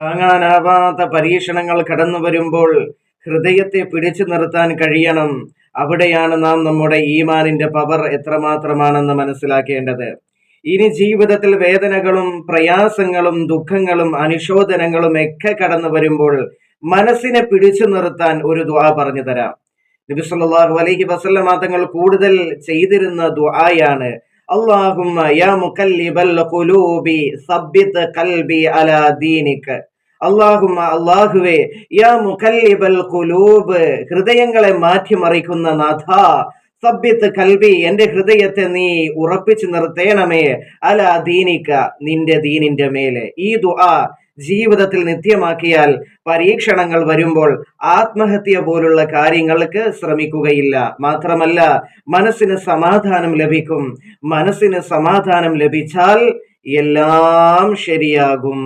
താങ്ങാനാവാത്ത പരീക്ഷണങ്ങൾ കടന്നു വരുമ്പോൾ ഹൃദയത്തെ പിടിച്ചു നിർത്താൻ കഴിയണം. അവിടെയാണ് നാം നമ്മുടെ ഈമാനിന്റെ പവർ എത്രമാത്രമാണെന്ന് മനസ്സിലാക്കേണ്ടത്. ഇനി ജീവിതത്തിൽ വേദനകളും പ്രയാസങ്ങളും ദുഃഖങ്ങളും അനുശോചനങ്ങളും ഒക്കെ കടന്നു വരുമ്പോൾ മനസ്സിനെ പിടിച്ചു നിർത്താൻ ഒരു ദുആ പറഞ്ഞു തരാം. നബി സല്ലല്ലാഹു അലൈഹി വസല്ലമ തങ്ങൾ കൂടുതൽ ചെയ്തിരുന്ന ദുആയാണ് അല്ലാഹുമ്മ യാ മുഖല്ലിബൽ ഖുലൂബി സബ്ബിത് ഖൽബി അലാ ദീനിക. അല്ലാഹുമ്മ, അല്ലാഹുവേ, യാ മുഖല്ലിബൽ ഖുലൂബ്, ഹൃദയങ്ങളെ മാറ്റിമറിക്കുന്ന നാഥ, സബ്ബിത്ത് കൽബി, എന്റെ ഹൃദയത്തെ നീ ഉറപ്പിച്ചു നിർത്തേണമേ, അലാ ദീനിക, നിന്റെ ദീനിന്റെ മേലെ. ഈ ദുആ ജീവിതത്തിൽ നിത്യമാക്കിയാൽ പരീക്ഷണങ്ങൾ വരുമ്പോൾ ആത്മഹത്യ പോലുള്ള കാര്യങ്ങൾക്ക് ശ്രമിക്കുകയില്ല. മാത്രമല്ല, മനസ്സിന് സമാധാനം ലഭിക്കും. മനസ്സിന് സമാധാനം ലഭിച്ചാൽ എല്ലാം ശരിയാകും.